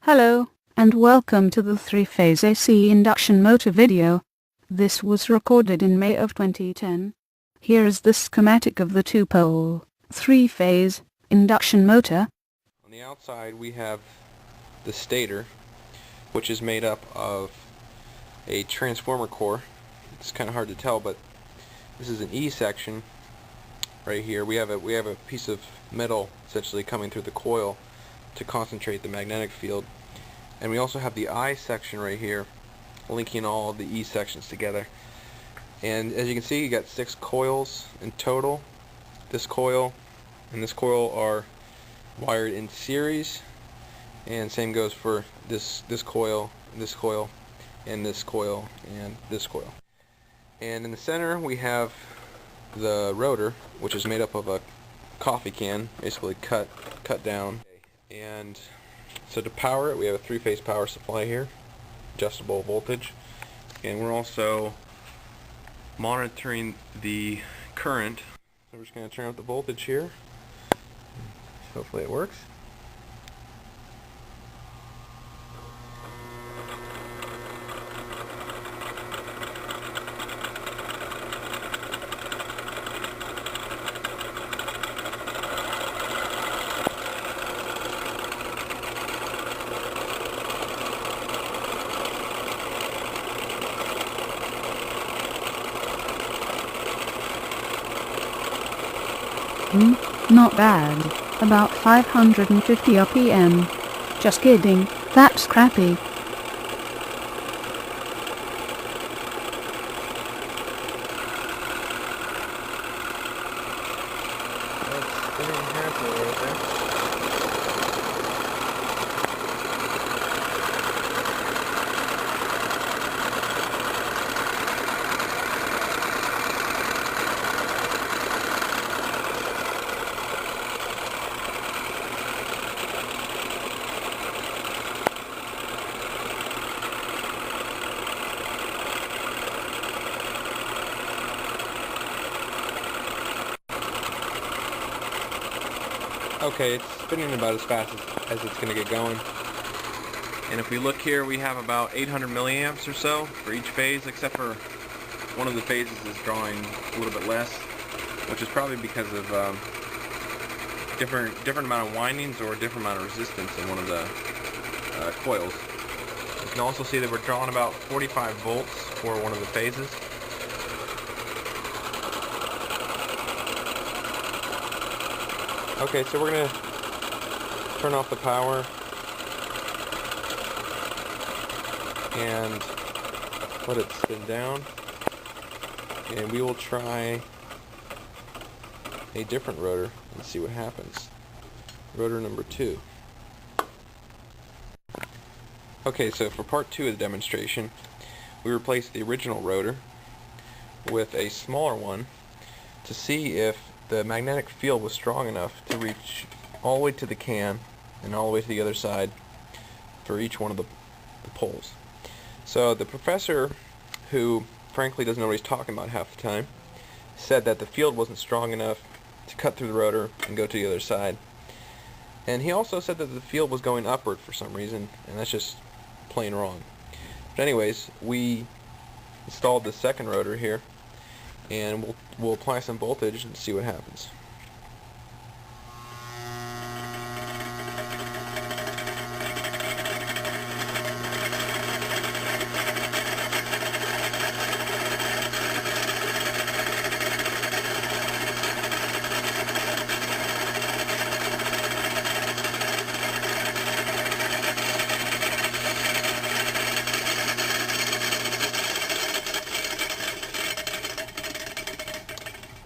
Hello, and welcome to the three-phase AC induction motor video. This was recorded in May of 2010. Here is the schematic of the two-pole, three-phase, induction motor. On the outside we have the stator, which is made up of a transformer core. It's kind of hard to tell, but this is an E section right here. We have a piece of metal essentially coming through the coil to concentrate the magnetic field, and we also have the I section right here linking all of the E sections together. And as you can see, you got 6 coils in total. This coil and this coil are wired in series, and same goes for this coil, this coil, and this coil, and this coil. And in the center we have the rotor, which is made up of a coffee can, basically cut down. And so to power it, we have a three-phase power supply here, adjustable voltage, and we're also monitoring the current. So we're just going to turn up the voltage here. Hopefully it works. Not bad. About 550 RPM. Just kidding, that's crappy. That's getting happy right there. Okay, it's spinning about as fast as it's going to get going. And if we look here, we have about 800 milliamps or so for each phase, except for one of the phases is drawing a little bit less, which is probably because of different amount of windings or a different amount of resistance in one of the coils. You can also see that we're drawing about 45 volts for one of the phases. Okay, so we're going to turn off the power and let it spin down, and we will try a different rotor and see what happens. Rotor number 2. Okay, so for part 2 of the demonstration, we replaced the original rotor with a smaller one to see if the magnetic field was strong enough to reach all the way to the can and all the way to the other side for each one of the poles. So the professor, who frankly doesn't know what he's talking about half the time, said that the field wasn't strong enough to cut through the rotor and go to the other side. And he also said that the field was going upward for some reason, and that's just plain wrong. But anyways, we installed the second rotor here, and we'll apply some voltage and see what happens.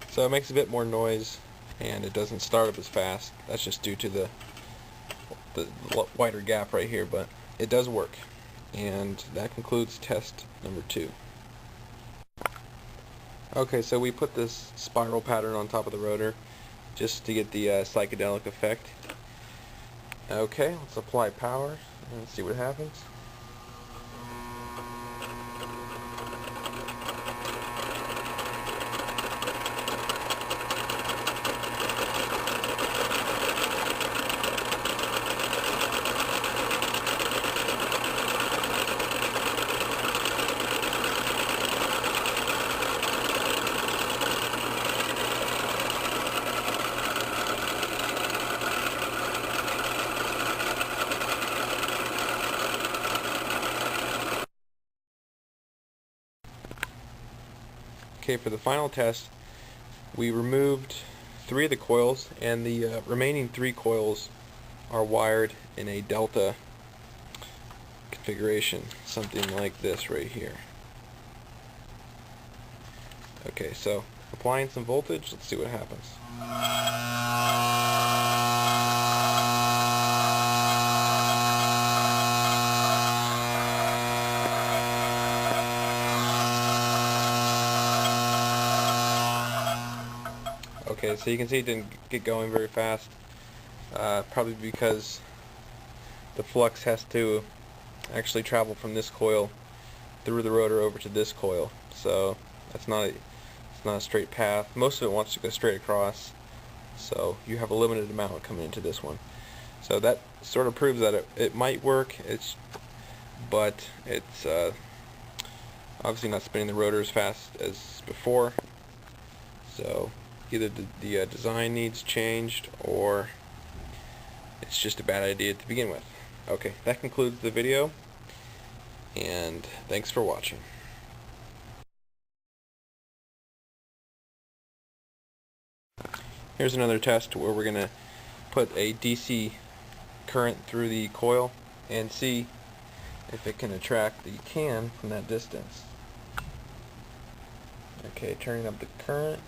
So it makes a bit more noise, and it doesn't start up as fast. That's just due to the wider gap right here, but it does work. And that concludes test number 2. Okay, so we put this spiral pattern on top of the rotor just to get the psychedelic effect. Okay, let's apply power and see what happens. Okay, for the final test, we removed 3 of the coils, and the remaining 3 coils are wired in a delta configuration, something like this right here. Okay, so applying some voltage, let's see what happens. Okay, so you can see it didn't get going very fast, probably because the flux has to actually travel from this coil through the rotor over to this coil, so it's not a straight path. Most of it wants to go straight across, so you have a limited amount coming into this one. So that sort of proves that it might work, but it's obviously not spinning the rotor as fast as before, so either the design needs changed or it's just a bad idea to begin with. Okay, that concludes the video, and thanks for watching. Here's another test where we're going to put a DC current through the coil and see if it can attract the can from that distance. Okay, turning up the current.